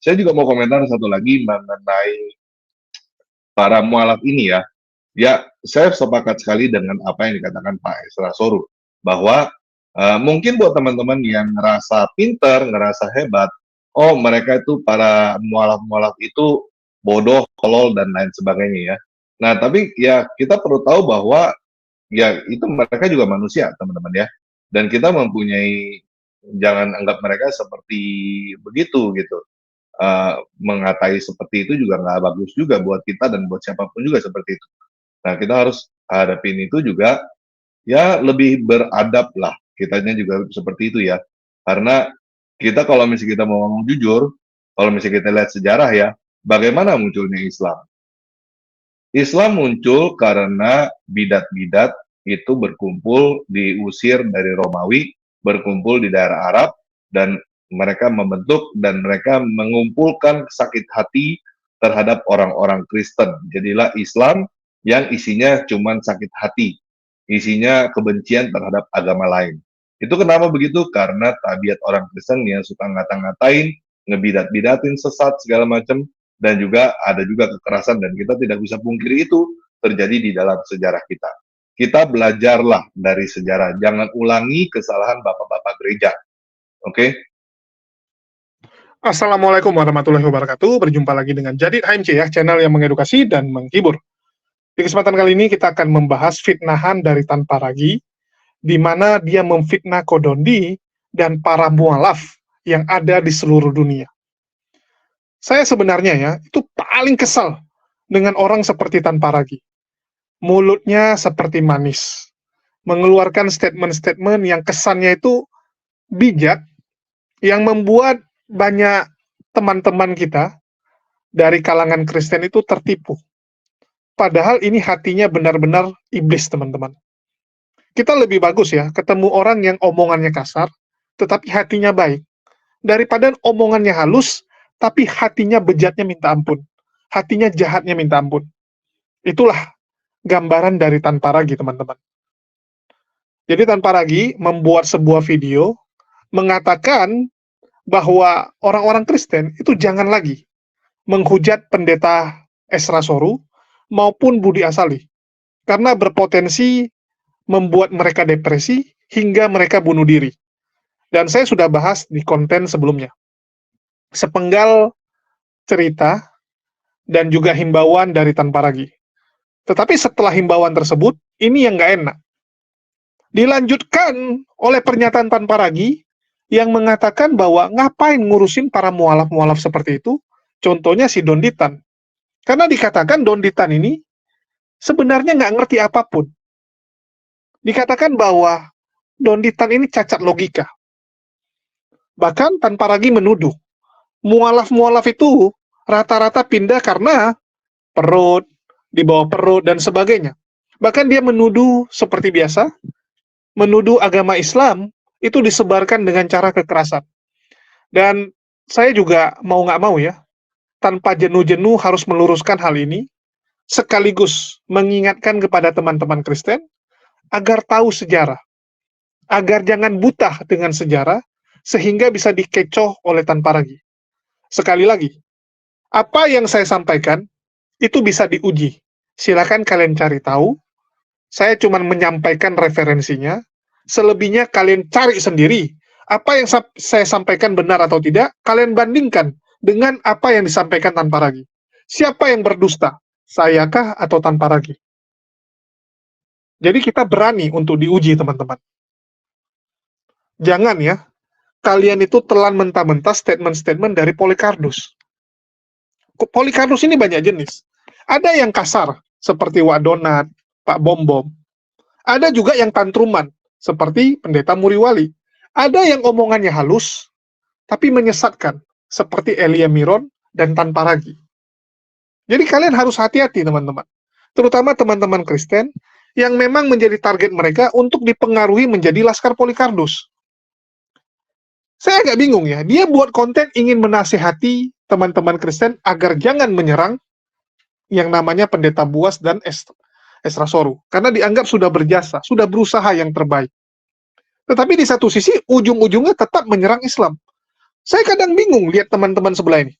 Saya juga mau komentar satu lagi mengenai para mualaf ini ya. Ya, saya sepakat sekali dengan apa yang dikatakan Pak Esra Soru, bahwa mungkin buat teman-teman yang ngerasa pinter, ngerasa hebat, oh mereka itu para mualaf-mualaf itu bodoh, tolol, dan lain sebagainya ya. Nah, tapi ya kita perlu tahu bahwa ya itu mereka juga manusia, teman-teman ya. Dan kita mempunyai, jangan anggap mereka seperti begitu gitu. Mengatai seperti itu juga nggak bagus juga buat kita dan buat siapapun juga seperti itu. Nah, kita harus hadapin itu juga, ya lebih beradab lah, kitanya juga seperti itu ya. Karena kita kalau misalnya kita mau ngomong jujur, kalau misalnya kita lihat sejarah ya, bagaimana munculnya Islam? Islam muncul karena bidat-bidat itu berkumpul, diusir dari Romawi, berkumpul di daerah Arab, dan mereka membentuk dan mereka mengumpulkan sakit hati terhadap orang-orang Kristen. Jadilah Islam yang isinya cuma sakit hati, isinya kebencian terhadap agama lain. Itu kenapa begitu? Karena tabiat orang Kristen yang suka ngata-ngatain, ngebidat-bidatin, sesat, segala macam, dan juga ada juga kekerasan, dan kita tidak bisa pungkiri itu terjadi di dalam sejarah kita. Kita belajarlah dari sejarah, jangan ulangi kesalahan bapak-bapak gereja. Oke? Assalamualaikum warahmatullahi wabarakatuh. Berjumpa lagi dengan Jadid HMC ya, channel yang mengedukasi dan menghibur. Di kesempatan kali ini kita akan membahas fitnahan dari Tanpa Ragi, di mana dia memfitnah Kodondi dan para mualaf yang ada di seluruh dunia. Saya sebenarnya ya, itu paling kesal dengan orang seperti Tanpa Ragi. Mulutnya seperti manis, mengeluarkan statement-statement yang kesannya itu bijak, yang membuat banyak teman-teman kita dari kalangan Kristen itu tertipu. Padahal ini hatinya benar-benar iblis, teman-teman. Kita lebih bagus ya, ketemu orang yang omongannya kasar, tetapi hatinya baik. Daripada omongannya halus, tapi hatinya bejatnya minta ampun. Hatinya jahatnya minta ampun. Itulah gambaran dari Tanpa Ragi, teman-teman. Jadi Tanpa Ragi membuat sebuah video mengatakan bahwa orang-orang Kristen itu jangan lagi menghujat pendeta Esra Soru maupun Budi Asali, karena berpotensi membuat mereka depresi hingga mereka bunuh diri. Dan saya sudah bahas di konten sebelumnya. Sepenggal cerita dan juga himbauan dari Tanpa Ragi. Tetapi setelah himbauan tersebut, ini yang nggak enak. Dilanjutkan oleh pernyataan Tanpa Ragi yang mengatakan bahwa ngapain ngurusin para mualaf-mualaf seperti itu, contohnya si Donditan. Karena dikatakan Donditan ini sebenarnya nggak ngerti apapun. Dikatakan bahwa Donditan ini cacat logika. Bahkan Tanpa Ragi menuduh, mualaf-mualaf itu rata-rata pindah karena perut, di bawah perut, dan sebagainya. Bahkan dia menuduh seperti biasa, menuduh agama Islam itu disebarkan dengan cara kekerasan. Dan saya juga mau nggak mau ya, tanpa jenuh-jenuh harus meluruskan hal ini, sekaligus mengingatkan kepada teman-teman Kristen, agar tahu sejarah, agar jangan buta dengan sejarah, sehingga bisa dikecoh oleh Tanpa Ragi. Sekali lagi, apa yang saya sampaikan, itu bisa diuji. Silakan kalian cari tahu, saya cuma menyampaikan referensinya, selebihnya kalian cari sendiri. Apa yang saya sampaikan benar atau tidak, kalian bandingkan dengan apa yang disampaikan Tanpa Ragi. Siapa yang berdusta? Sayakah atau Tanpa Ragi? Jadi kita berani untuk diuji, teman-teman. Jangan ya, kalian itu telan mentah-mentah statement-statement dari Polycarpus. Polycarpus ini banyak jenis. Ada yang kasar, seperti Wak Donat, Pak Bom-Bom. Ada juga yang tantruman, seperti Pendeta Muriwali. Ada yang omongannya halus, tapi menyesatkan, seperti Elia Miron dan Tanpa Ragi. Jadi kalian harus hati-hati, teman-teman. Terutama teman-teman Kristen, yang memang menjadi target mereka untuk dipengaruhi menjadi laskar Polycarpus. Saya agak bingung ya, dia buat konten ingin menasihati teman-teman Kristen agar jangan menyerang yang namanya Pendeta Buas dan Esra Soru, karena dianggap sudah berjasa, sudah berusaha yang terbaik. Tetapi di satu sisi, ujung-ujungnya tetap menyerang Islam. Saya kadang bingung lihat teman-teman sebelah ini.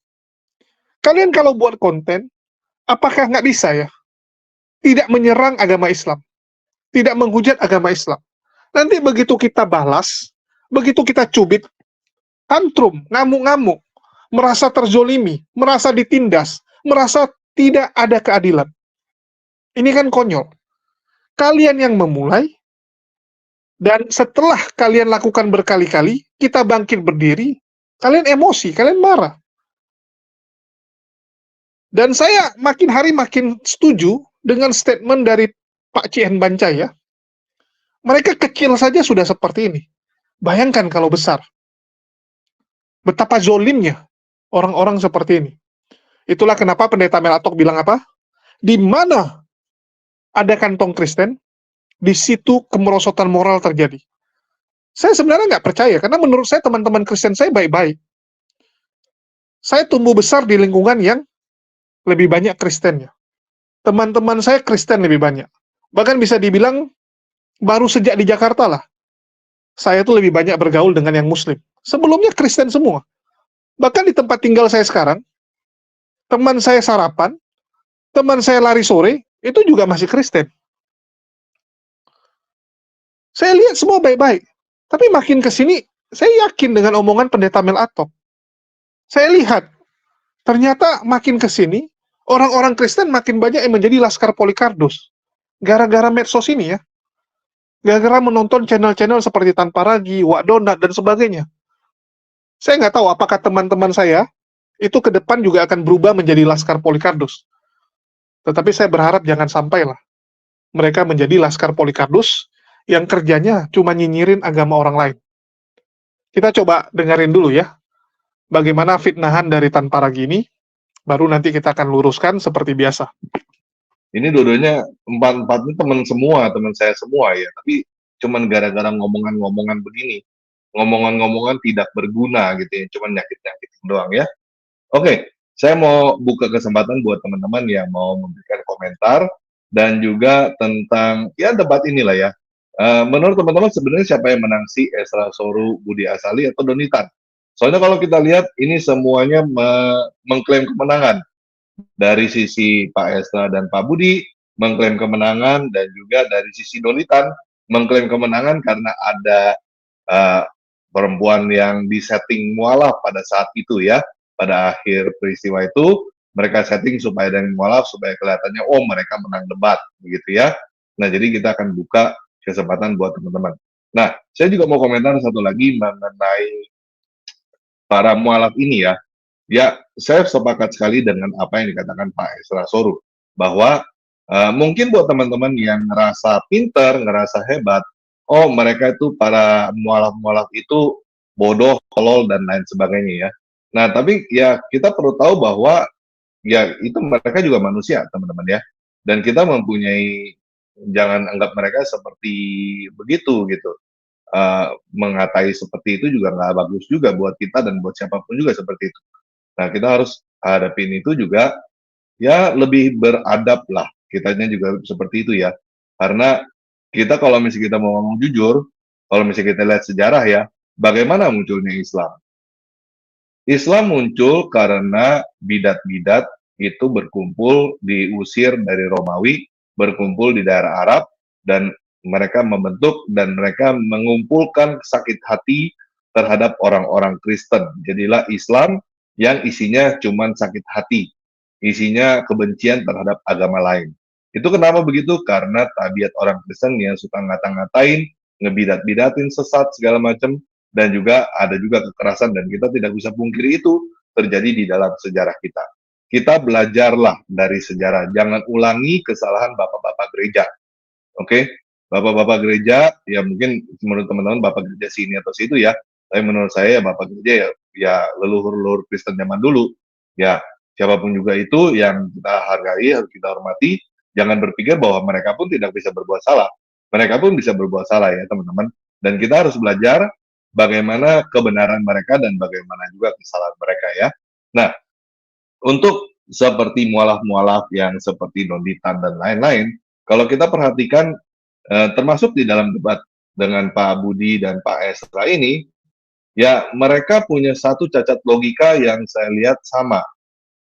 Kalian kalau buat konten, apakah nggak bisa ya? Tidak menyerang agama Islam, tidak menghujat agama Islam. Nanti begitu kita balas, begitu kita cubit, tantrum, ngamuk-ngamuk, merasa terzolimi, merasa ditindas, merasa tidak ada keadilan. Ini kan konyol. Kalian yang memulai, dan setelah kalian lakukan berkali-kali, kita bangkit berdiri, kalian emosi, kalian marah. Dan saya makin hari makin setuju dengan statement dari Pak Cihan Bancaya. Mereka kecil saja sudah seperti ini. Bayangkan kalau besar. Betapa zolimnya orang-orang seperti ini. Itulah kenapa Pendeta Melatok bilang apa? Di mana ada kantong Kristen, di situ kemerosotan moral terjadi. Saya sebenarnya nggak percaya, karena menurut saya teman-teman Kristen saya baik-baik. Saya tumbuh besar di lingkungan yang lebih banyak Kristennya. Teman-teman saya Kristen lebih banyak. Bahkan bisa dibilang, baru sejak di Jakarta lah, saya tuh lebih banyak bergaul dengan yang Muslim. Sebelumnya Kristen semua. Bahkan di tempat tinggal saya sekarang, teman saya sarapan, teman saya lari sore, itu juga masih Kristen. Saya lihat semua baik-baik. Tapi makin ke sini, saya yakin dengan omongan Pendeta Mel Atok. Saya lihat, ternyata makin ke sini, orang-orang Kristen makin banyak yang menjadi Laskar Polikardus. Gara-gara medsos ini ya. Gara-gara menonton channel-channel seperti Tanpa Ragi, Wak Donat, dan sebagainya. Saya nggak tahu apakah teman-teman saya itu ke depan juga akan berubah menjadi Laskar Polikardus. Tetapi saya berharap jangan sampailah mereka menjadi Laskar Polikardus yang kerjanya cuma nyinyirin agama orang lain. Kita coba dengerin dulu ya, bagaimana fitnahan dari Tanpa Ragi ini, baru nanti kita akan luruskan seperti biasa. Ini dua-duanya empat ini teman semua, teman saya semua ya. Tapi cuman gara-gara ngomongan-ngomongan begini, ngomongan-ngomongan tidak berguna gitu ya, cuman nyakit-nyakitin doang ya. Oke, saya mau buka kesempatan buat teman-teman yang mau memberikan komentar dan juga tentang ya debat inilah ya. Menurut teman-teman sebenarnya siapa yang menang sih, Esra Soru, Budi Asali, atau Donitan? Soalnya kalau kita lihat ini semuanya mengklaim kemenangan. Dari sisi Pak Esra dan Pak Budi mengklaim kemenangan, dan juga dari sisi Donitan mengklaim kemenangan karena ada perempuan yang disetting mualaf pada saat itu ya. Pada akhir peristiwa itu mereka setting supaya ada yang mualaf, supaya kelihatannya oh mereka menang debat begitu ya. Nah, jadi kita akan buka kesempatan buat teman-teman. Nah, saya juga mau komentar satu lagi mengenai para mualaf ini ya. Ya, saya sepakat sekali dengan apa yang dikatakan Pak Esra Soru, bahwa mungkin buat teman-teman yang ngerasa pinter, ngerasa hebat, oh mereka itu para mualaf-mualaf itu bodoh, tolol, dan lain sebagainya ya. Nah, tapi ya kita perlu tahu bahwa ya itu mereka juga manusia, teman-teman ya. Dan kita mempunyai, jangan anggap mereka seperti begitu gitu. Mengatai seperti itu juga nggak bagus juga buat kita dan buat siapapun juga seperti itu. Nah, kita harus hadapin itu juga ya lebih beradab lah. Kitanya juga seperti itu ya. Karena kita kalau misalnya kita mau ngomong jujur, kalau misalnya kita lihat sejarah ya, bagaimana munculnya Islam? Islam muncul karena bidat-bidat itu berkumpul, diusir dari Romawi, berkumpul di daerah Arab, dan mereka membentuk dan mereka mengumpulkan sakit hati terhadap orang-orang Kristen. Jadilah Islam yang isinya cuman sakit hati, isinya kebencian terhadap agama lain. Itu kenapa begitu? Karena tabiat orang Kristen yang suka ngata-ngatain, ngebidat-bidatin, sesat segala macam, dan juga ada juga kekerasan, dan kita tidak bisa pungkiri itu terjadi di dalam sejarah kita. Kita belajarlah dari sejarah, jangan ulangi kesalahan bapak-bapak gereja. Oke, bapak-bapak gereja ya mungkin menurut teman-teman bapak gereja sini atau situ ya, tapi menurut saya ya bapak gereja ya leluhur-leluhur Kristen zaman dulu. Ya, siapapun juga itu yang kita hargai, harus kita hormati. Jangan berpikir bahwa mereka pun tidak bisa berbuat salah. Mereka pun bisa berbuat salah ya teman-teman. Dan kita harus belajar bagaimana kebenaran mereka dan bagaimana juga kesalahan mereka ya. Nah, untuk seperti mualaf-mualaf yang seperti Donitan dan lain-lain, kalau kita perhatikan termasuk di dalam debat dengan Pak Budi dan Pak Esra ini, ya mereka punya satu cacat logika yang saya lihat sama,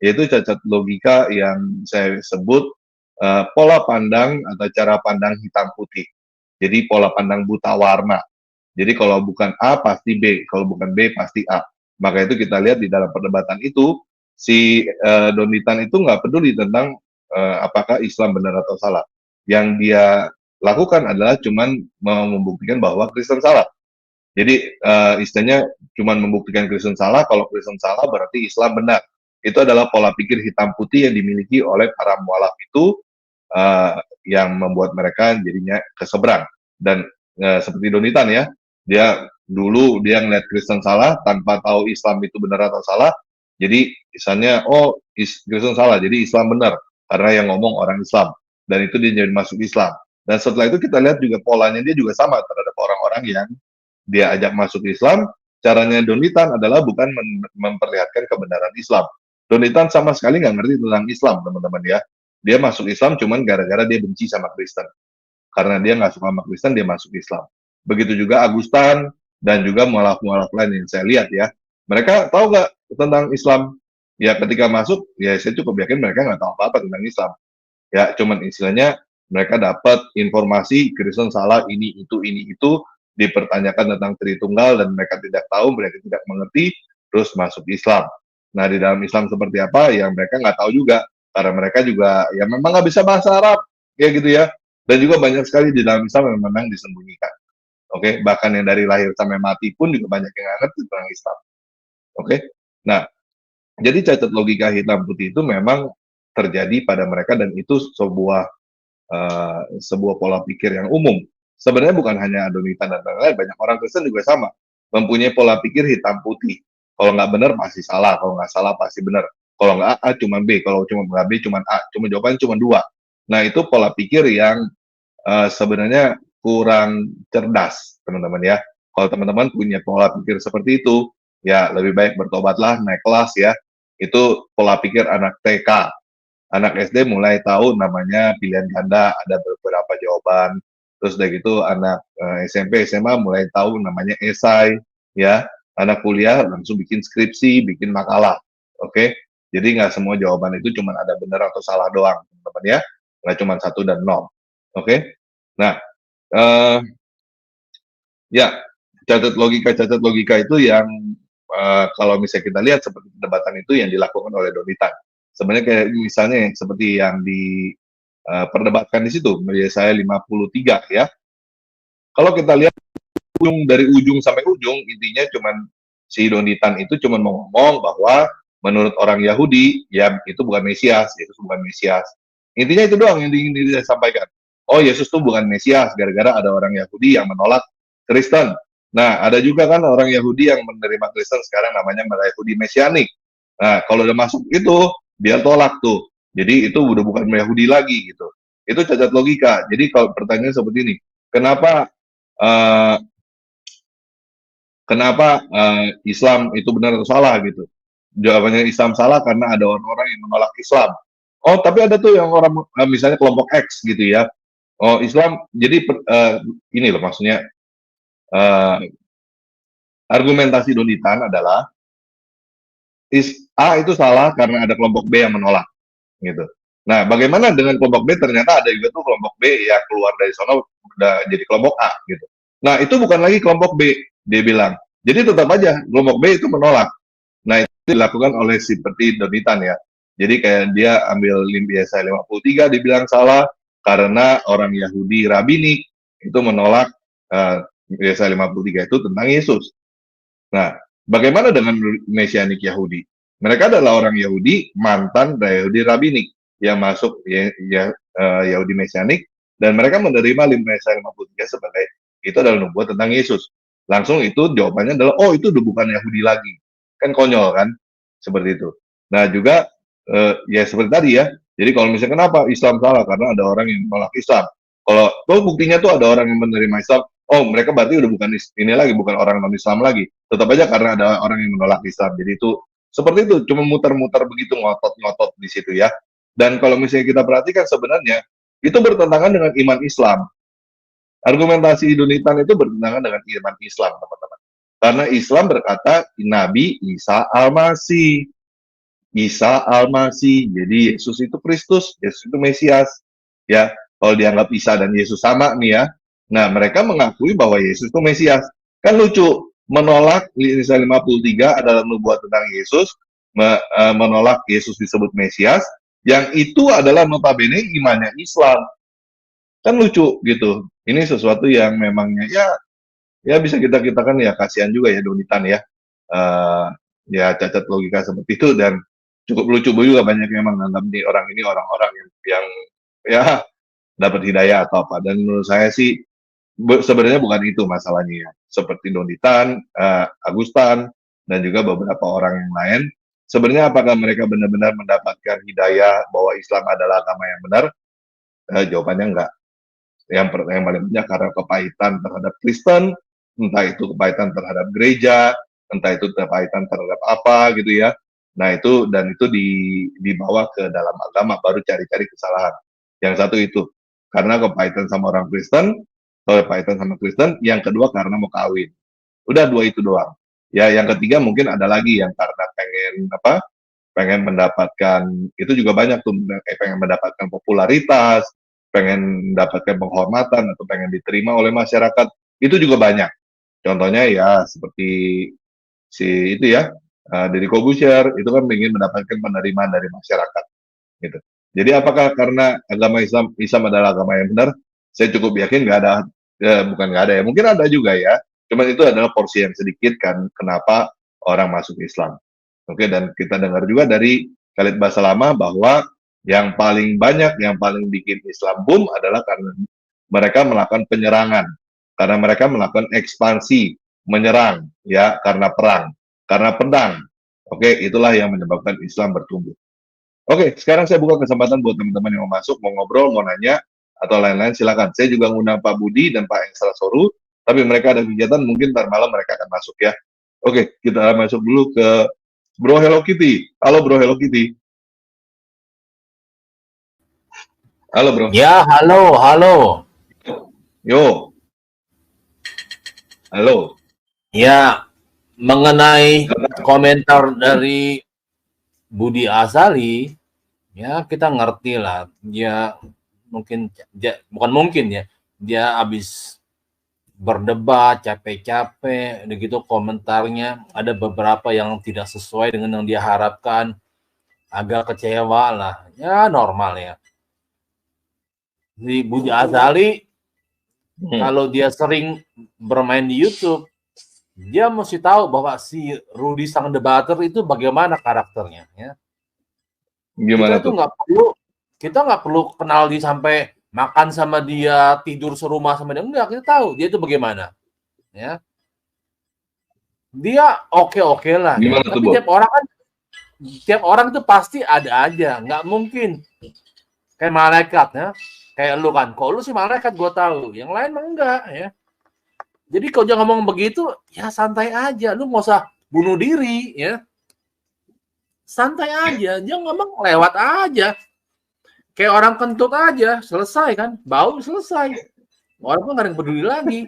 yaitu cacat logika yang saya sebut pola pandang atau cara pandang hitam putih. Jadi pola pandang buta warna. Jadi kalau bukan A pasti B, kalau bukan B pasti A. Maka itu kita lihat di dalam perdebatan itu, si Donitan itu nggak peduli tentang apakah Islam benar atau salah. Yang dia lakukan adalah cuman mau membuktikan bahwa Kristen salah. Jadi istilahnya cuman membuktikan Kristen salah, kalau Kristen salah berarti Islam benar. Itu adalah pola pikir hitam putih yang dimiliki oleh para mualaf itu, yang membuat mereka jadinya keseberang. Dan seperti Donitan ya, dia dulu dia ngeliat Kristen salah tanpa tahu Islam itu benar atau salah. Jadi misalnya Kristen salah, jadi Islam benar karena yang ngomong orang Islam, dan itu dia jadi masuk Islam. Dan setelah itu kita lihat juga polanya dia juga sama terhadap orang-orang yang dia ajak masuk Islam. Caranya Donitan adalah bukan memperlihatkan kebenaran Islam. Donitan sama sekali nggak ngerti tentang Islam, teman-teman ya. Dia masuk Islam cuman gara-gara dia benci sama Kristen. Karena dia nggak suka sama Kristen, dia masuk Islam. Begitu juga Agustan dan juga mualaf-mualaf lain yang saya lihat ya. Mereka tahu nggak tentang Islam? Ya ketika masuk, ya saya cukup yakin mereka nggak tahu apa-apa tentang Islam. Ya cuman istilahnya mereka dapat informasi Kristen salah ini itu, dipertanyakan tentang Tritunggal dan mereka tidak tahu, mereka tidak mengerti, terus masuk Islam. Nah di dalam Islam seperti apa, yang mereka nggak tahu juga, karena mereka juga ya memang nggak bisa bahasa Arab, kayak gitu ya. Dan juga banyak sekali di dalam Islam yang memang disembunyikan. Oke, bahkan yang dari lahir sampai mati pun juga banyak yang nggak ngerti tentang Islam. Oke, nah jadi cacat logika hitam putih itu memang terjadi pada mereka, dan itu sebuah pola pikir yang umum. Sebenarnya bukan hanya Adonitan dan lain-lain, banyak orang Kristen juga sama, mempunyai pola pikir hitam putih. Kalau nggak benar pasti salah, kalau nggak salah pasti benar. Kalau nggak A cuma B, kalau cuma nggak B cuma A, cuma jawabannya cuma dua. Nah itu pola pikir yang sebenarnya kurang cerdas, teman-teman ya. Kalau teman-teman punya pola pikir seperti itu, ya lebih baik bertobatlah, naik kelas ya. Itu pola pikir anak TK. Anak SD mulai tahu namanya pilihan ganda, ada beberapa jawaban. Terus dari gitu anak SMP, SMA mulai tahu namanya esai, ya. Anak kuliah langsung bikin skripsi, bikin makalah, oke? Jadi nggak semua jawaban itu cuma ada benar atau salah doang, teman-teman ya. Nggak cuma 1 dan 0, oke? Nah, ya cacat logika itu yang kalau misalnya kita lihat seperti perdebatan itu yang dilakukan oleh Donitan. Sebenarnya kayak misalnya seperti yang diperdebatkan di situ, Yesaya 53 ya. Kalau kita lihat dari ujung sampai ujung, intinya cuman si Donitan itu cuman mau ngomong bahwa menurut orang Yahudi, ya itu bukan Mesias, Yesus bukan Mesias. Intinya itu doang yang ingin dia sampaikan. Oh, Yesus itu bukan Mesias, gara-gara ada orang Yahudi yang menolak Kristen. Nah, ada juga kan orang Yahudi yang menerima Kristen sekarang namanya Yahudi Mesianik. Nah, kalau udah masuk itu, dia tolak tuh. Jadi itu udah bukan Yahudi lagi gitu. Itu cacat logika. Jadi kalau pertanyaan seperti ini, kenapa uh, Islam itu benar atau salah gitu? Jawabannya Islam salah karena ada orang-orang yang menolak Islam. Oh, tapi ada tuh yang orang misalnya kelompok X gitu ya. Oh, Islam jadi ini loh maksudnya argumentasi Donitan adalah A itu salah karena ada kelompok B yang menolak gitu. Nah, bagaimana dengan kelompok B? Ternyata ada juga tuh kelompok B yang keluar dari sana udah jadi kelompok A gitu. Nah, itu bukan lagi kelompok B, dia bilang. Jadi tetap aja kelompok B itu menolak. Nah, itu dilakukan oleh seperti Donitan ya. Jadi kayak dia ambil Yesaya 53 dibilang salah karena orang Yahudi Rabinik itu menolak Yesaya 53 itu tentang Yesus. Nah, bagaimana dengan Mesianik Yahudi? Mereka adalah orang Yahudi mantan dari Yahudi Rabinik yang masuk Yahudi Mesianik, dan mereka menerima Yesaya 53 sebagai itu adalah nubuat tentang Yesus. Langsung itu jawabannya adalah, oh itu udah bukan Yahudi lagi. Kan konyol kan? Seperti itu. Nah juga, ya seperti tadi ya, jadi kalau misalnya kenapa Islam salah? Karena ada orang yang menolak Islam. Kalau buktinya tuh ada orang yang menerima Islam, oh mereka berarti udah bukan ini lagi, bukan orang non-Islam lagi. Tetap aja karena ada orang yang menolak Islam. Jadi itu seperti itu, cuma muter-muter begitu, ngotot-ngotot di situ ya. Dan kalau misalnya kita perhatikan sebenarnya itu bertentangan dengan iman Islam. Argumentasi Donitan itu bertentangan dengan iman Islam, teman-teman. Karena Islam berkata Nabi Isa Al-Masih. Isa Al-Masih. Jadi Yesus itu Kristus, Yesus itu Mesias. Ya, kalau dianggap Isa dan Yesus sama nih ya. Nah, mereka mengakui bahwa Yesus itu Mesias. Kan lucu, menolak Nisa 53 adalah nubuat tentang Yesus, menolak Yesus disebut Mesias, yang itu adalah notabene imannya Islam. Kan lucu gitu. Ini sesuatu yang memangnya ya bisa kita kan ya kasihan juga ya Donitan ya. Eh, ya cacat logika seperti itu dan cukup lucu juga banyak yang menganggap nih orang ini orang-orang yang ya dapat hidayah atau apa. Dan menurut saya sih sebenarnya bukan itu masalahnya ya. Seperti Donitan, Agustan, dan juga beberapa orang yang lain. Sebenarnya apakah mereka benar-benar mendapatkan hidayah bahwa Islam adalah agama yang benar? Jawabannya enggak. Yang paling banyak karena kepahitan terhadap Kristen, entah itu kepahitan terhadap gereja, entah itu kepahitan terhadap apa gitu ya. Nah itu dan itu dibawa ke dalam agama baru cari-cari kesalahan. Yang satu itu karena kepahitan sama orang Kristen, kepahitan sama Kristen. Yang kedua karena mau kawin. Udah dua itu doang. Ya yang ketiga mungkin ada lagi yang karena pengen mendapatkan itu juga banyak tuh pengen mendapatkan popularitas, pengen mendapatkan penghormatan atau pengen diterima oleh masyarakat itu juga banyak. Contohnya ya seperti si itu ya Deddy Corbuzier itu kan ingin mendapatkan penerimaan dari masyarakat gitu. Jadi apakah karena agama Islam adalah agama yang benar? Saya cukup yakin nggak ada, bukan nggak ada ya, mungkin ada juga ya. Cuman itu adalah porsi yang sedikit kan kenapa orang masuk Islam. Oke, dan kita dengar juga dari Khalid Basalamah bahwa yang paling banyak, yang paling bikin Islam boom adalah karena mereka melakukan penyerangan, karena mereka melakukan ekspansi, menyerang, ya, karena perang, karena pedang. Oke, itulah yang menyebabkan Islam bertumbuh. Oke, sekarang saya buka kesempatan buat teman-teman yang mau masuk, mau ngobrol, mau nanya, atau lain-lain, silakan. Saya juga ngundang Pak Budi dan Pak Ekstra Soru, tapi mereka ada kegiatan, mungkin ntar malam mereka akan masuk ya. Oke, kita masuk dulu ke Bro Hello Kitty. Halo Bro Hello Kitty. Halo Bro. Ya, halo, halo. Yo. Halo. Ya, mengenai komentar dari Budi Azali, ya kita ngerti lah. Dia bukan mungkin ya, dia habis berdebat capek-capek, begitu komentarnya ada beberapa yang tidak sesuai dengan yang dia harapkan, agak kecewa lah. Ya normal ya. Di Budi Azali kalau dia sering bermain di YouTube, dia mesti tahu bahwa si Rudy sang debater itu bagaimana karakternya. Ya. Gimana kita tuh kita nggak perlu kenal dia sampai makan sama dia, tidur serumah sama dia. Enggak, kita tahu dia itu bagaimana. Ya. Dia oke lah. Ya. Tapi tiap orang itu pasti ada aja. Nggak mungkin. Kayak malaikat ya. Kayak lu kan, kok lu sih malaikat gue tahu, yang lain mah enggak ya. Jadi kalau dia ngomong begitu, ya santai aja, lu nggak usah bunuh diri ya. Santai aja, dia ngomong lewat aja. Kayak orang kentut aja, selesai kan, bau selesai. Orang pun nggak ada yang peduli lagi.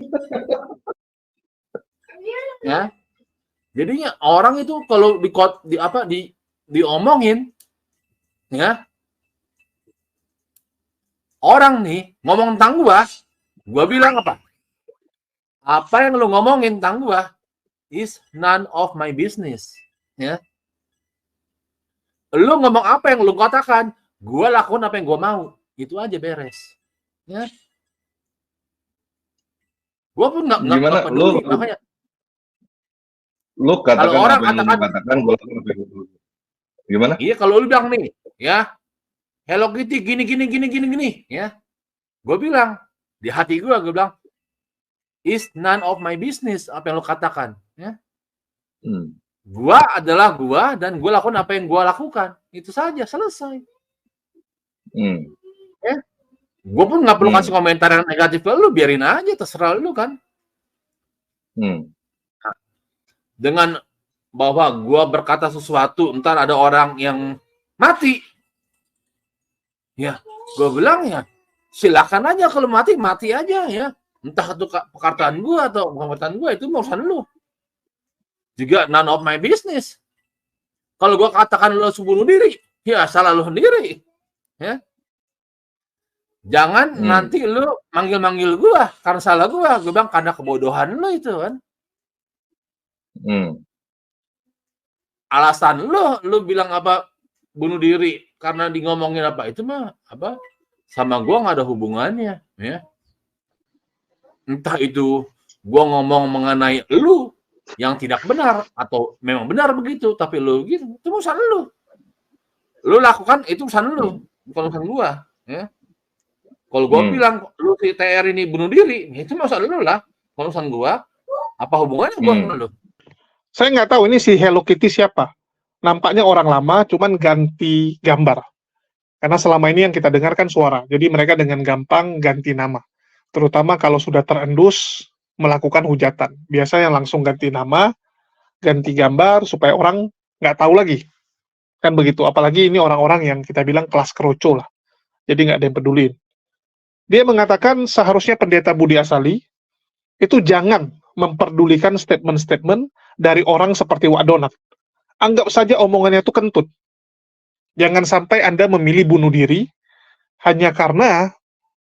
Ya. Jadinya orang itu kalau diomongin ya. Orang nih ngomong tentang gua bilang apa? Apa yang lu ngomongin tentang gua is none of my business. Ya. Lu ngomong apa yang lu katakan, gua lakukan apa yang gua mau. Itu aja beres. Ya. Gua pun nggak peduli, makanya. Lu katakan kalau orang apa yang katakan, gua lakukan apa yang gua mau. Gimana? Iya, kalau lu bilang nih, ya, Hello Kitty gini, ya. Gue bilang di hati gue bilang is none of my business apa yang lo katakan, ya. Gue adalah gue dan gue lakukan apa yang gue lakukan, itu saja, selesai. Ya. Gue pun nggak perlu kasih komentar yang negatif ke lu, biarin aja, terserah lu kan. Nah, dengan bahwa gue berkata sesuatu, ntar ada orang yang mati. Ya, gue bilang ya, silakan aja kalau mati aja ya. Entah itu perkataan gue atau perkataan gue, itu urusan lu. Juga none of my business. Kalau gue katakan lo bunuh diri, ya salah lo sendiri. Ya. Jangan nanti lo manggil-manggil gue karena salah gue. Gue bilang karena kebodohan lo itu kan. Alasan lo bilang apa bunuh diri karena di ngomongin apa itu mah apa sama gue nggak ada hubungannya. Ya. Entah itu gue ngomong mengenai lu yang tidak benar atau memang benar begitu, tapi lu gitu, itu urusan lu. Lu lakukan itu urusan lu, bukan urusan gua. Ya. Kalau gua bilang lu si TR ini bunuh diri, itu urusan lu lah. Kalau urusan gua, apa hubungannya gua sama lu? Saya nggak tahu ini si Hello Kitty siapa. Nampaknya orang lama, cuman ganti gambar. Karena selama ini yang kita dengar kan suara, jadi mereka dengan gampang ganti nama. Terutama kalau sudah terendus melakukan hujatan. Biasanya langsung ganti nama, ganti gambar, supaya orang nggak tahu lagi. Kan begitu, apalagi ini orang-orang yang kita bilang kelas keroco lah. Jadi nggak ada yang pedulin. Dia mengatakan seharusnya pendeta Budi Asali itu jangan memperdulikan statement-statement dari orang seperti Wak Donat. Anggap saja omongannya itu kentut. Jangan sampai Anda memilih bunuh diri hanya karena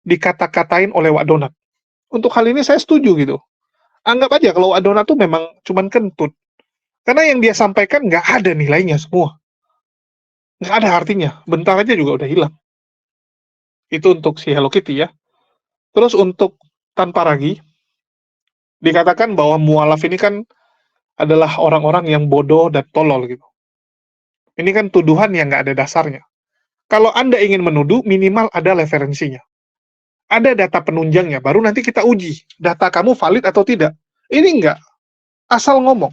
dikata-katain oleh Wak Donat. Untuk hal ini saya setuju gitu. Anggap aja kalau Wak Donat tuh memang cuman kentut. Karena yang dia sampaikan nggak ada nilainya semua. Nggak ada artinya. Bentar aja juga udah hilang. Itu untuk si Hello Kitty ya. Terus untuk Tanpa Ragi, dikatakan bahwa mualaf ini kan adalah orang-orang yang bodoh dan tolol gitu. Ini kan tuduhan yang nggak ada dasarnya. Kalau Anda ingin menuduh, minimal ada referensinya. Ada data penunjangnya, baru nanti kita uji. Data kamu valid atau tidak. Ini enggak. Asal ngomong.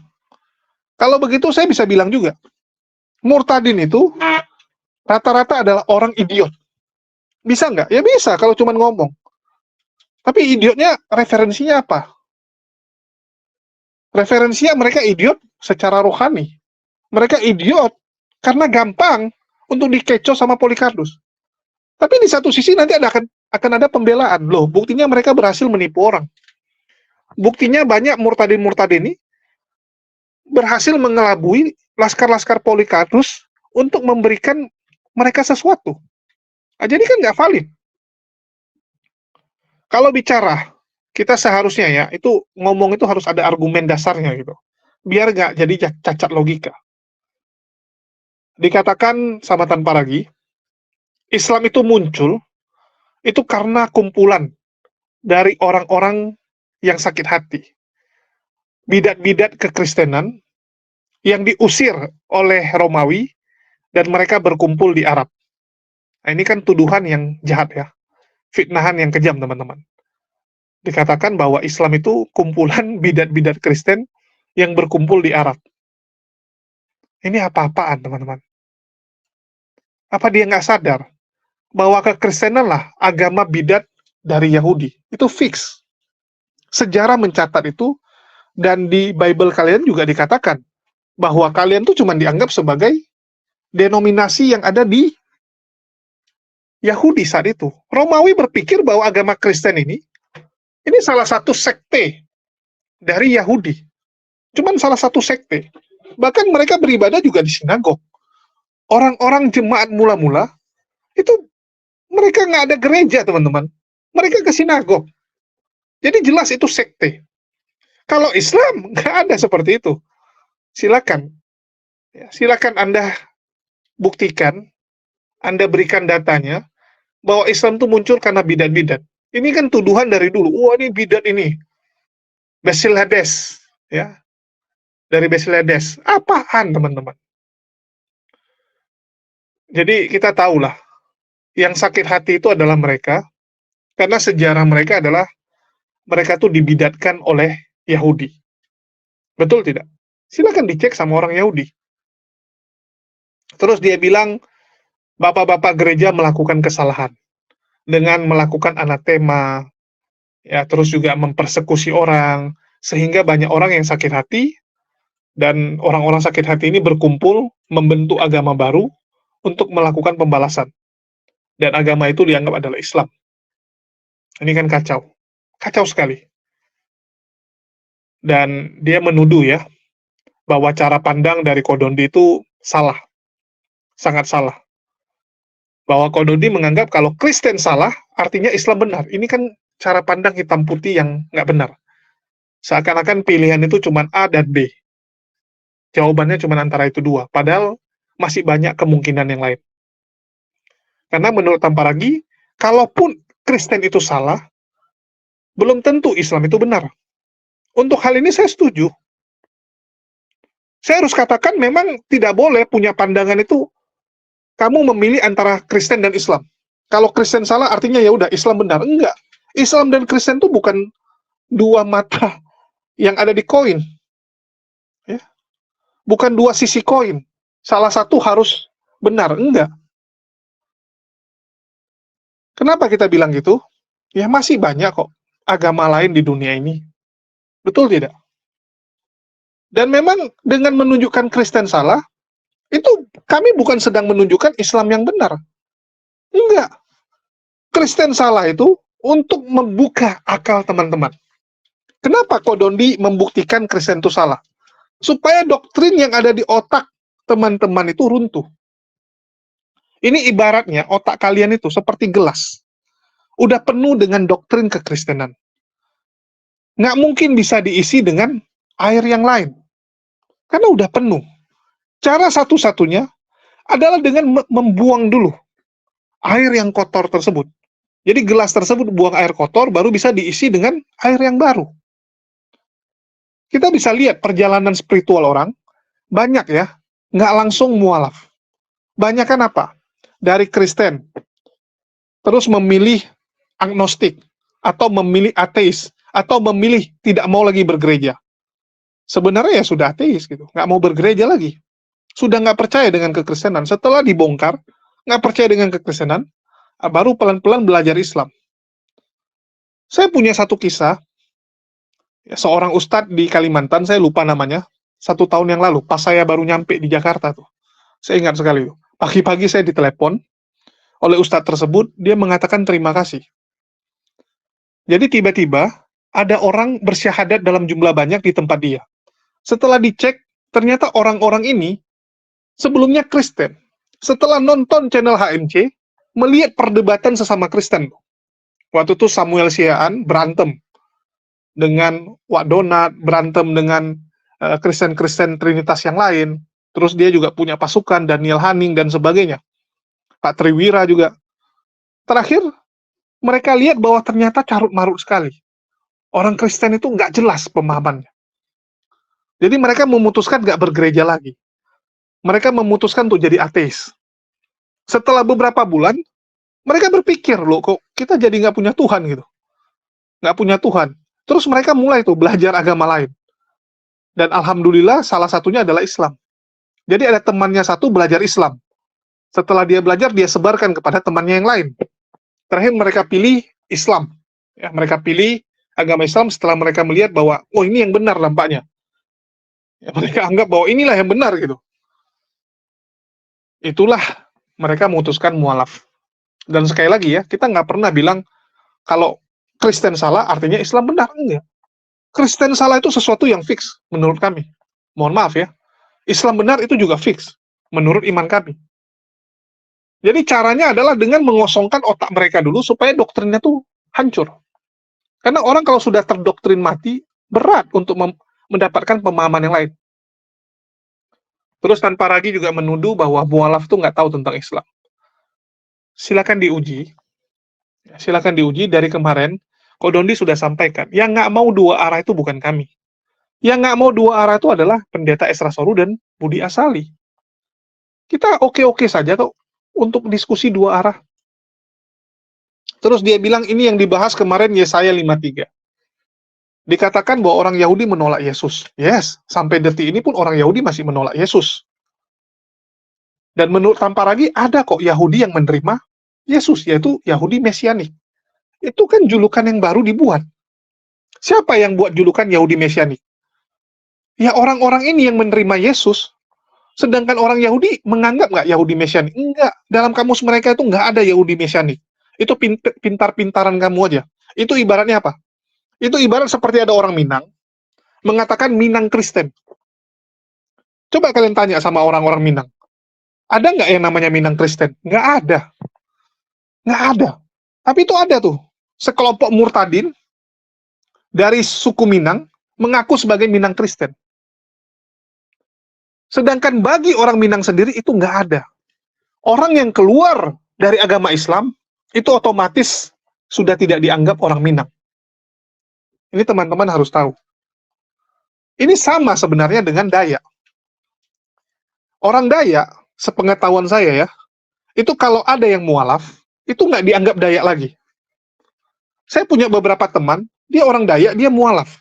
Kalau begitu saya bisa bilang juga, murtadin itu rata-rata adalah orang idiot. Bisa nggak? Ya bisa kalau cuma ngomong. Tapi idiotnya referensinya apa? Referensinya mereka idiot secara rohani. Mereka idiot karena gampang untuk dikecoh sama Polikarpus. Tapi di satu sisi nanti akan ada pembelaan. Loh, buktinya mereka berhasil menipu orang. Buktinya banyak murtadin-murtadin ini berhasil mengelabui laskar-laskar Polikarpus untuk memberikan mereka sesuatu. Nah, jadi kan nggak valid. Kalau bicara, kita seharusnya ya, itu ngomong itu harus ada argumen dasarnya gitu. Biar nggak jadi cacat logika. Dikatakan sama Tanpa Ragi, Islam itu muncul, itu karena kumpulan dari orang-orang yang sakit hati. Bidat-bidat kekristenan yang diusir oleh Romawi dan mereka berkumpul di Arab. Nah, ini kan tuduhan yang jahat ya. Fitnahan yang kejam, teman-teman. Dikatakan bahwa Islam itu kumpulan bidat-bidat Kristen yang berkumpul di Arab. Ini apa-apaan, teman-teman? Apa dia nggak sadar bahwa kekristenan lah agama bidat dari Yahudi? Itu fix. Sejarah mencatat itu, dan di Bible kalian juga dikatakan bahwa kalian tuh cuma dianggap sebagai denominasi yang ada di Yahudi saat itu. Romawi berpikir bahwa agama Kristen ini salah satu sekte dari Yahudi. Cuman salah satu sekte. Bahkan mereka beribadah juga di sinagog. Orang-orang jemaat mula-mula, itu mereka nggak ada gereja, teman-teman. Mereka ke sinagog. Jadi jelas itu sekte. Kalau Islam, nggak ada seperti itu. Silakan. Ya, silakan Anda buktikan, Anda berikan datanya, bahwa Islam itu muncul karena bidat-bidat. Ini kan tuduhan dari dulu. Wah, ini bidat ini. Basiliades. Ya. Dari Basiliades. Apaan, teman-teman? Jadi kita tahulah, yang sakit hati itu adalah mereka, karena sejarah mereka adalah mereka tuh dibidatkan oleh Yahudi. Betul tidak? Silakan dicek sama orang Yahudi. Terus dia bilang, bapak-bapak gereja melakukan kesalahan dengan melakukan anatema, ya, terus juga mempersekusi orang, sehingga banyak orang yang sakit hati, dan orang-orang sakit hati ini berkumpul membentuk agama baru untuk melakukan pembalasan. Dan agama itu dianggap adalah Islam. Ini kan kacau. Kacau sekali. Dan dia menuduh ya, bahwa cara pandang dari Kodondi itu salah, sangat salah. Bahwa Kodondi menganggap kalau Kristen salah, artinya Islam benar. Ini kan cara pandang hitam putih yang nggak benar. Seakan-akan pilihan itu cuma A dan B. Jawabannya cuma antara itu dua, padahal masih banyak kemungkinan yang lain. Karena menurut Tamparagi, kalaupun Kristen itu salah, belum tentu Islam itu benar. Untuk hal ini saya setuju. Saya harus katakan memang tidak boleh punya pandangan itu kamu memilih antara Kristen dan Islam. Kalau Kristen salah artinya ya udah Islam benar. Enggak. Islam dan Kristen itu bukan dua mata yang ada di koin. Ya. Bukan dua sisi koin. Salah satu harus benar. Enggak. Kenapa kita bilang gitu? Ya masih banyak kok agama lain di dunia ini. Betul tidak? Dan memang dengan menunjukkan Kristen salah, itu kami bukan sedang menunjukkan Islam yang benar. Enggak. Kristen salah itu untuk membuka akal teman-teman. Kenapa Kodondi membuktikan Kristen itu salah? Supaya doktrin yang ada di otak teman-teman itu runtuh. Ini ibaratnya otak kalian itu seperti gelas. Udah penuh dengan doktrin kekristenan. Nggak mungkin bisa diisi dengan air yang lain. Karena udah penuh. Cara satu-satunya adalah dengan membuang dulu air yang kotor tersebut. Jadi gelas tersebut buang air kotor, baru bisa diisi dengan air yang baru. Kita bisa lihat perjalanan spiritual orang, banyak ya, nggak langsung mualaf. Banyak kan apa? Dari Kristen, terus memilih agnostik, atau memilih ateis, atau memilih tidak mau lagi bergereja. Sebenarnya ya sudah ateis gitu, nggak mau bergereja lagi. Sudah nggak percaya dengan kekristenan. Setelah dibongkar, nggak percaya dengan kekristenan, baru pelan-pelan belajar Islam. Saya punya satu kisah, seorang ustadz di Kalimantan, saya lupa namanya, 1 tahun yang lalu, pas saya baru nyampe di Jakarta tuh. Saya ingat sekali tuh. Pagi-pagi saya ditelepon oleh ustadz tersebut, dia mengatakan terima kasih. Jadi tiba-tiba ada orang bersyahadat dalam jumlah banyak di tempat dia. Setelah dicek, ternyata orang-orang ini sebelumnya Kristen. Setelah nonton channel HMC, melihat perdebatan sesama Kristen. Waktu itu Samuel Siaan berantem dengan Wak Donat, berantem dengan Kristen-Kristen Trinitas yang lain. Terus dia juga punya pasukan, Daniel Haning, dan sebagainya. Pak Triwira juga. Terakhir, mereka lihat bahwa ternyata carut-marut sekali. Orang Kristen itu nggak jelas pemahamannya. Jadi mereka memutuskan nggak bergereja lagi. Mereka memutuskan untuk jadi ateis. Setelah beberapa bulan, mereka berpikir, loh kok kita jadi nggak punya Tuhan gitu. Nggak punya Tuhan. Terus mereka mulai tuh belajar agama lain. Dan alhamdulillah salah satunya adalah Islam. Jadi ada temannya satu belajar Islam. Setelah dia belajar, dia sebarkan kepada temannya yang lain. Terakhir mereka pilih Islam. Ya, mereka pilih agama Islam setelah mereka melihat bahwa, oh ini yang benar nampaknya. Ya, mereka anggap bahwa inilah yang benar gitu. Itulah mereka memutuskan mualaf. Dan sekali lagi ya, kita nggak pernah bilang kalau Kristen salah artinya Islam benar. Enggak. Kristen salah itu sesuatu yang fix menurut kami. Mohon maaf ya. Islam benar itu juga fix menurut iman kami. Jadi caranya adalah dengan mengosongkan otak mereka dulu supaya doktrinnya tuh hancur. Karena orang kalau sudah terdoktrin mati, berat untuk mendapatkan pemahaman yang lain. Terus Tanparagi juga menuduh bahwa mualaf tuh nggak tahu tentang Islam. Silakan diuji. Silakan diuji. Dari kemarin, Kodondi sudah sampaikan, yang nggak mau dua arah itu bukan kami. Yang nggak mau dua arah itu adalah Pendeta Esra Soru dan Budi Asali. Kita oke-oke saja kok untuk diskusi dua arah. Terus dia bilang ini yang dibahas kemarin Yesaya 53. Dikatakan bahwa orang Yahudi menolak Yesus. Yes, sampai detik ini pun orang Yahudi masih menolak Yesus. Dan menurut Tamparagi ada kok Yahudi yang menerima Yesus, yaitu Yahudi Mesianik. Itu kan julukan yang baru dibuat. Siapa yang buat julukan Yahudi Mesianik? Ya orang-orang ini yang menerima Yesus. Sedangkan orang Yahudi menganggap nggak Yahudi Mesianik? Enggak. Dalam kamus mereka itu nggak ada Yahudi Mesianik. Itu pintar-pintaran kamu aja. Itu ibaratnya apa? Itu ibarat seperti ada orang Minang mengatakan Minang Kristen. Coba kalian tanya sama orang-orang Minang. Ada nggak yang namanya Minang Kristen? Nggak ada. Nggak ada. Tapi itu ada tuh. Sekelompok murtadin dari suku Minang mengaku sebagai Minang Kristen. Sedangkan bagi orang Minang sendiri itu nggak ada. Orang yang keluar dari agama Islam itu otomatis sudah tidak dianggap orang Minang. Ini teman-teman harus tahu. Ini sama sebenarnya dengan Dayak. Orang Dayak, sepengetahuan saya ya, itu kalau ada yang mualaf, itu nggak dianggap Dayak lagi. Saya punya beberapa teman, dia orang Dayak, dia mualaf.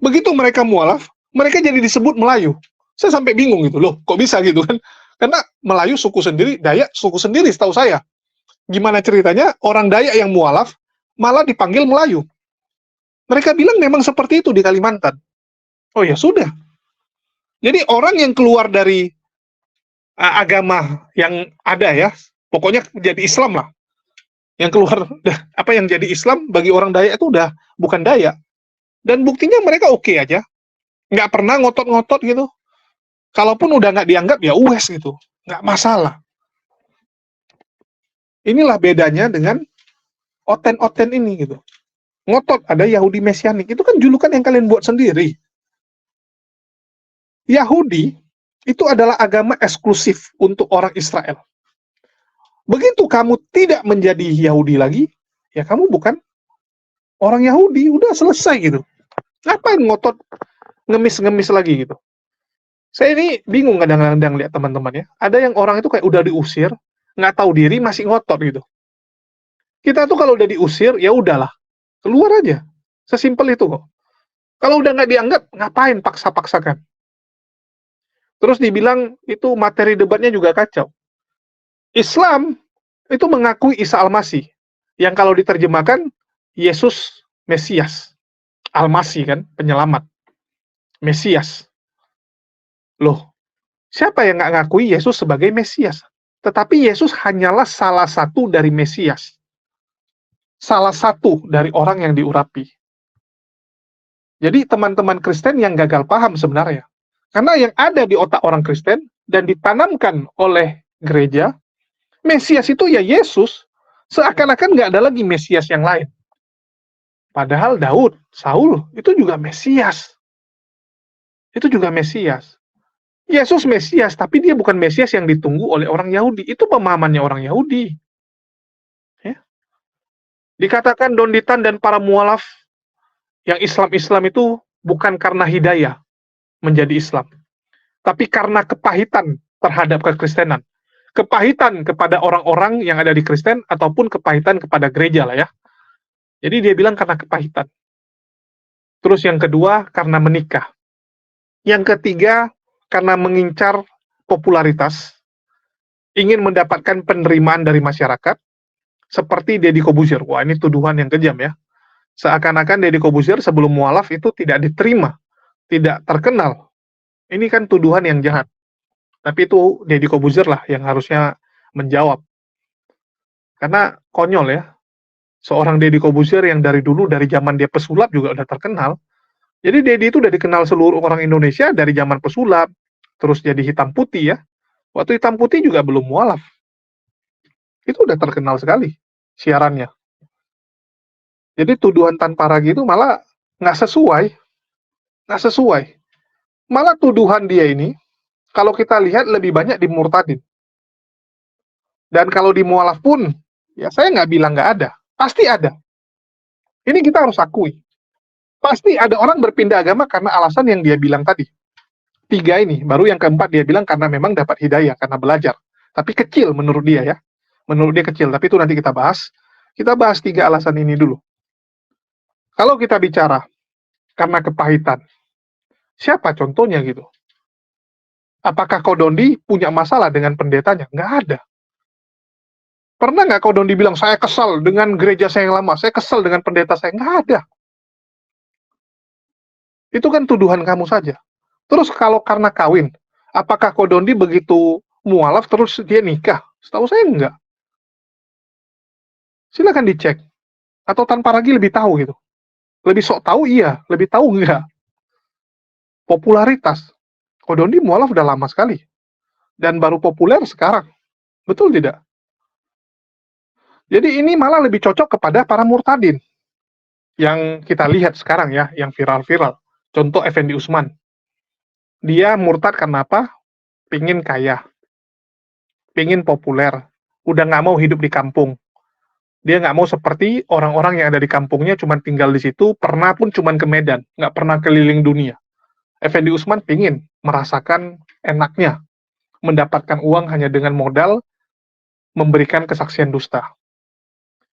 Begitu mereka mualaf, mereka jadi disebut Melayu. Saya sampai bingung gitu, loh kok bisa gitu kan? Karena Melayu suku sendiri, Dayak suku sendiri setahu saya. Gimana ceritanya orang Dayak yang mualaf malah dipanggil Melayu? Mereka bilang memang seperti itu di Kalimantan. Oh ya sudah. Jadi orang yang keluar dari agama yang ada ya, pokoknya jadi Islam lah. Yang keluar, apa yang jadi Islam bagi orang Dayak itu udah bukan Dayak. Dan buktinya mereka oke aja. Nggak pernah ngotot-ngotot gitu. Kalaupun udah nggak dianggap, ya uwes gitu. Nggak masalah. Inilah bedanya dengan oten-oten ini gitu. Ngotot, ada Yahudi Mesianik. Itu kan julukan yang kalian buat sendiri. Yahudi itu adalah agama eksklusif untuk orang Israel. Begitu kamu tidak menjadi Yahudi lagi, ya kamu bukan orang Yahudi, udah selesai gitu. Ngapain ngotot ngemis-ngemis lagi gitu. Saya ini bingung kadang-kadang lihat teman-teman ya. Ada yang orang itu kayak udah diusir, nggak tahu diri, masih ngotot gitu. Kita tuh kalau udah diusir, ya udahlah, keluar aja. Sesimpel itu kok. Kalau udah nggak dianggap, ngapain paksa-paksakan? Terus dibilang itu materi debatnya juga kacau. Islam itu mengakui Isa Al-Masih, yang kalau diterjemahkan Yesus Mesias. Al-Masih kan, penyelamat. Mesias. Loh, siapa yang nggak ngakui Yesus sebagai Mesias? Tetapi Yesus hanyalah salah satu dari Mesias. Salah satu dari orang yang diurapi. Jadi teman-teman Kristen yang gagal paham sebenarnya. Karena yang ada di otak orang Kristen dan ditanamkan oleh gereja, Mesias itu ya Yesus. Seakan-akan nggak ada lagi Mesias yang lain. Padahal Daud, Saul, itu juga Mesias. Itu juga Mesias. Yesus Mesias, tapi dia bukan Mesias yang ditunggu oleh orang Yahudi. Itu pemahamannya orang Yahudi. Ya. Dikatakan Donditan dan para mualaf yang Islam-Islam itu bukan karena hidayah menjadi Islam, tapi karena kepahitan terhadap kekristenan. Kepahitan kepada orang-orang yang ada di Kristen, ataupun kepahitan kepada gereja lah ya. Jadi dia bilang karena kepahitan. Terus yang kedua, karena menikah. Yang ketiga, karena mengincar popularitas, ingin mendapatkan penerimaan dari masyarakat, seperti Deddy Corbuzier. Wah, ini tuduhan yang kejam ya. Seakan-akan Deddy Corbuzier sebelum mualaf itu tidak diterima, tidak terkenal. Ini kan tuduhan yang jahat. Tapi itu Deddy Corbuzier lah yang harusnya menjawab. Karena konyol ya. Seorang Deddy Corbuzier yang dari dulu, dari zaman dia pesulap juga udah terkenal. Jadi Deddy itu udah dikenal seluruh orang Indonesia dari zaman pesulap, terus jadi hitam putih ya. Waktu hitam putih juga belum mualaf. Itu udah terkenal sekali siarannya. Jadi tuduhan tanpa ragi itu malah nggak sesuai. Nggak sesuai. Malah tuduhan dia ini, kalau kita lihat lebih banyak di murtadin. Dan kalau di mualaf pun, ya saya nggak bilang nggak ada. Pasti ada. Ini kita harus akui. Pasti ada orang berpindah agama karena alasan yang dia bilang tadi. 3 ini, baru yang keempat dia bilang karena memang dapat hidayah, karena belajar. Tapi kecil menurut dia ya. Menurut dia kecil, tapi itu nanti kita bahas. Kita bahas 3 alasan ini dulu. Kalau kita bicara karena kepahitan, siapa contohnya gitu? Apakah Kodondi punya masalah dengan pendetanya? Nggak ada. Pernah nggak Kodondi bilang, saya kesal dengan gereja saya yang lama, saya kesal dengan pendeta saya? Nggak ada. Itu kan tuduhan kamu saja. Terus kalau karena kawin, apakah Kodondi begitu mualaf terus dia nikah? Setahu saya enggak. Silakan dicek. Atau tanpa lagi lebih tahu gitu. Lebih sok tahu iya, lebih tahu enggak. Popularitas. Kodondi mualaf udah lama sekali. Dan baru populer sekarang. Betul tidak? Jadi ini malah lebih cocok kepada para murtadin. Yang kita lihat sekarang ya, yang viral-viral. Contoh Effendi Usman. Dia murtad karena apa? Pingin kaya. Pingin populer. Udah nggak mau hidup di kampung. Dia nggak mau seperti orang-orang yang ada di kampungnya, cuman tinggal di situ, pernah pun cuman ke Medan, nggak pernah keliling dunia. Effendi Usman pingin merasakan enaknya, mendapatkan uang hanya dengan modal memberikan kesaksian dusta.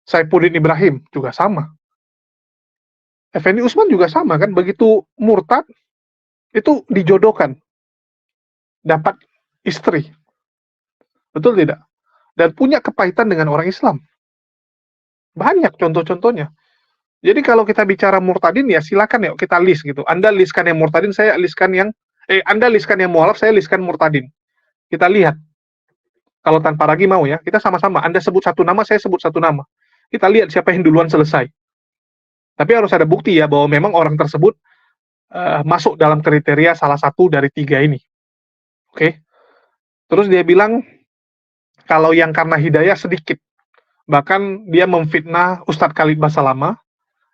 Saifuddin Ibrahim juga sama. Effendi Usman juga sama kan, begitu murtad, itu dijodohkan, dapat istri. Betul tidak? Dan punya kepahitan dengan orang Islam. Banyak contoh-contohnya. Jadi kalau kita bicara murtadin ya silakan yuk kita list gitu. Anda listkan yang murtadin, saya listkan yang Anda listkan yang mualaf, saya listkan murtadin. Kita lihat. Kalau tanpa ragi mau ya, kita sama-sama. Anda sebut satu nama, saya sebut satu nama. Kita lihat siapa yang duluan selesai. Tapi harus ada bukti ya bahwa memang orang tersebut masuk dalam kriteria salah satu dari 3 ini. Oke. Terus dia bilang kalau yang karena hidayah sedikit. Bahkan dia memfitnah Ustadz Khalid Basalamah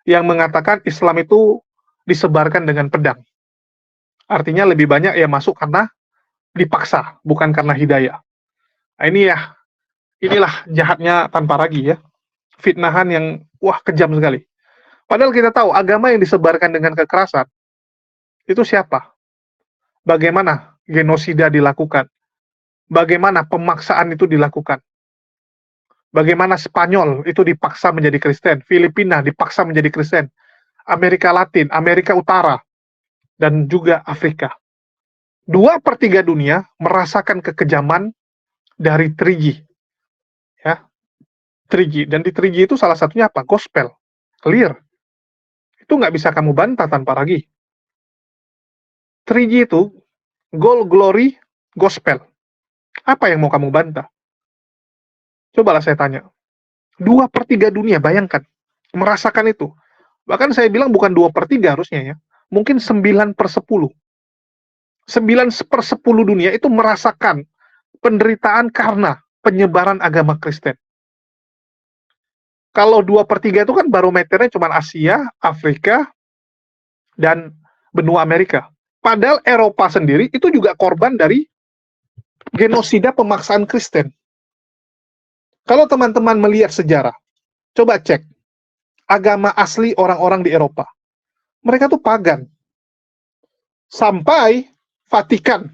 yang mengatakan Islam itu disebarkan dengan pedang. Artinya lebih banyak ya masuk karena dipaksa, bukan karena hidayah. Nah, inilah jahatnya tanpa ragi ya. Fitnahan yang kejam sekali. Padahal kita tahu agama yang disebarkan dengan kekerasan itu siapa? Bagaimana genosida dilakukan? Bagaimana pemaksaan itu dilakukan? Bagaimana Spanyol itu dipaksa menjadi Kristen, Filipina dipaksa menjadi Kristen, Amerika Latin, Amerika Utara, dan juga Afrika. 2/3 dunia merasakan kekejaman dari 3G. Ya, 3G. Dan di 3G itu salah satunya apa? Gospel. Clear. Itu nggak bisa kamu bantah tanpa ragi. 3G itu goal, glory, gospel. Apa yang mau kamu bantah? Cobalah saya tanya. 2/3 dunia, bayangkan. Merasakan itu. Bahkan saya bilang bukan 2/3 harusnya ya. Mungkin 9/10. 9/10 dunia itu merasakan penderitaan karena penyebaran agama Kristen. Kalau 2/3 itu kan barometernya cuma Asia, Afrika, dan benua Amerika. Padahal Eropa sendiri itu juga korban dari genosida pemaksaan Kristen. Kalau teman-teman melihat sejarah, coba cek agama asli orang-orang di Eropa. Mereka tuh pagan. Sampai Vatikan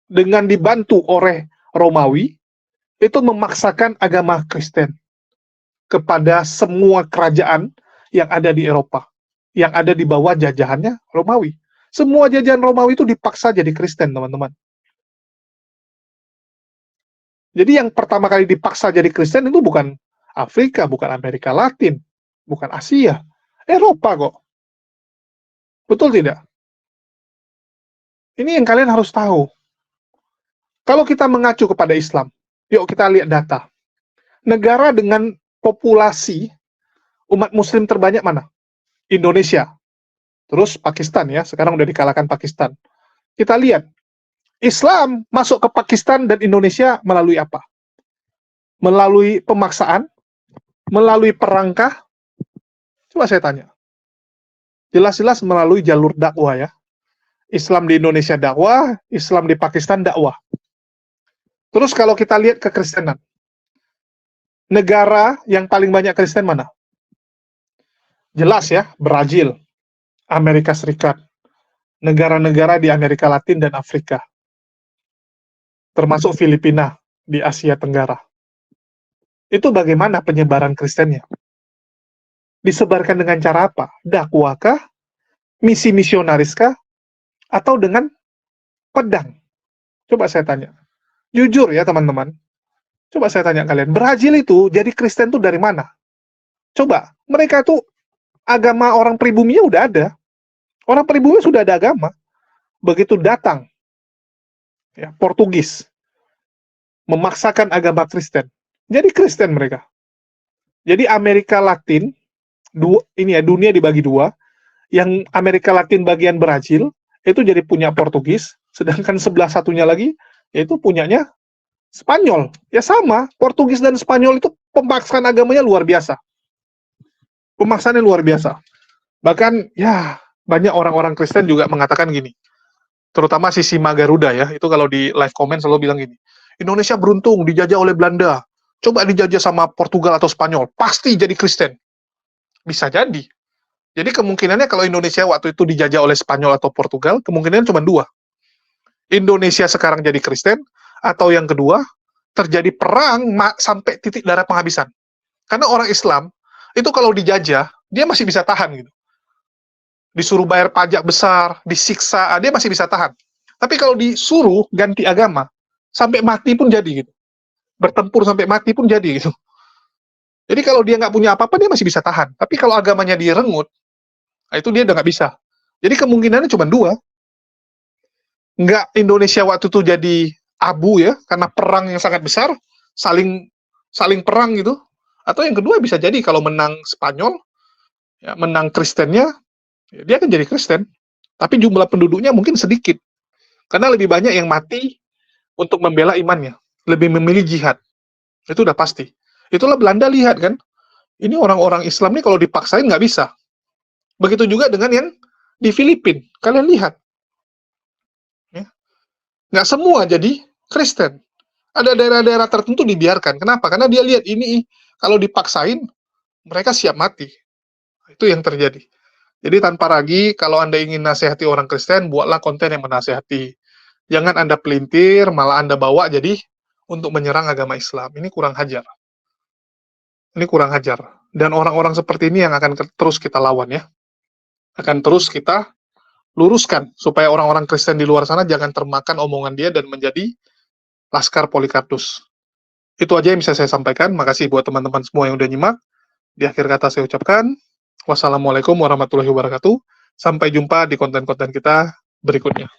dengan dibantu oleh Romawi itu memaksakan agama Kristen kepada semua kerajaan yang ada di Eropa, yang ada di bawah jajahannya Romawi. Semua jajahan Romawi itu dipaksa jadi Kristen, teman-teman. Jadi yang pertama kali dipaksa jadi Kristen itu bukan Afrika, bukan Amerika Latin, bukan Asia, Eropa kok. Betul tidak? Ini yang kalian harus tahu. Kalau kita mengacu kepada Islam, yuk kita lihat data. Negara dengan populasi umat muslim terbanyak mana? Indonesia. Terus Pakistan ya, sekarang udah dikalahkan Pakistan. Kita lihat, Islam masuk ke Pakistan dan Indonesia melalui apa? Melalui pemaksaan? Melalui perangkah? Coba saya tanya. Jelas-jelas melalui jalur dakwah ya. Islam di Indonesia dakwah, Islam di Pakistan dakwah. Terus kalau kita lihat kekristenan, negara yang paling banyak Kristen mana? Jelas ya, Brazil, Amerika Serikat, negara-negara di Amerika Latin dan Afrika, termasuk Filipina di Asia Tenggara. Itu bagaimana penyebaran Kristennya? Disebarkan dengan cara apa? Dakwahkah? Misi misionariskah? Atau dengan pedang? Coba saya tanya. Jujur ya teman-teman. Coba saya tanya kalian. Brazil itu jadi Kristen tuh dari mana? Coba. Mereka tuh agama orang pribuminya udah ada. Orang pribumi sudah ada agama. Begitu datang ya, Portugis memaksakan agama Kristen. Jadi Kristen mereka. Jadi Amerika Latin, dunia dibagi 2. Yang Amerika Latin bagian Brazil, itu jadi punya Portugis, sedangkan sebelah satunya lagi itu punyanya Spanyol. Ya sama, Portugis dan Spanyol itu pemaksaan agamanya luar biasa. Pemaksaannya luar biasa. Bahkan ya banyak orang-orang Kristen juga mengatakan gini, terutama si Sima Garuda ya, itu kalau di live comment selalu bilang gini, Indonesia beruntung dijajah oleh Belanda, coba dijajah sama Portugal atau Spanyol, pasti jadi Kristen. Bisa jadi. Jadi kemungkinannya kalau Indonesia waktu itu dijajah oleh Spanyol atau Portugal, kemungkinan cuma dua. Indonesia sekarang jadi Kristen, atau yang kedua, terjadi perang sampai titik darah penghabisan. Karena orang Islam, itu kalau dijajah, dia masih bisa tahan gitu. Disuruh bayar pajak besar, disiksa, dia masih bisa tahan. Tapi kalau disuruh ganti agama, sampai mati pun jadi gitu. Bertempur sampai mati pun jadi gitu. Jadi kalau dia nggak punya apa-apa, dia masih bisa tahan. Tapi kalau agamanya direnggut, nah itu dia udah nggak bisa. Jadi kemungkinannya cuma dua. Nggak Indonesia waktu itu jadi abu ya, karena perang yang sangat besar, saling perang gitu. Atau yang kedua bisa jadi kalau menang Spanyol, ya, menang Kristennya, ya, dia akan jadi Kristen. Tapi jumlah penduduknya mungkin sedikit. Karena lebih banyak yang mati untuk membela imannya. Lebih memilih jihad. Itu udah pasti. Itulah Belanda lihat kan. Ini orang-orang Islam nih kalau dipaksain nggak bisa. Begitu juga dengan yang di Filipina. Kalian lihat. Ya. Nggak semua jadi Kristen. Ada daerah-daerah tertentu dibiarkan. Kenapa? Karena dia lihat ini kalau dipaksain, mereka siap mati. Itu yang terjadi. Jadi tanpa ragu, kalau Anda ingin nasihati orang Kristen, buatlah konten yang menasihati. Jangan Anda pelintir, malah Anda bawa jadi untuk menyerang agama Islam. Ini kurang hajar. Ini kurang hajar. Dan orang-orang seperti ini yang akan terus kita lawan ya. Akan terus kita luruskan, supaya orang-orang Kristen di luar sana jangan termakan omongan dia dan menjadi laskar Polikarpus. Itu aja yang bisa saya sampaikan. Makasih buat teman-teman semua yang udah nyimak. Di akhir kata saya ucapkan, wassalamualaikum warahmatullahi wabarakatuh. Sampai jumpa di konten-konten kita berikutnya.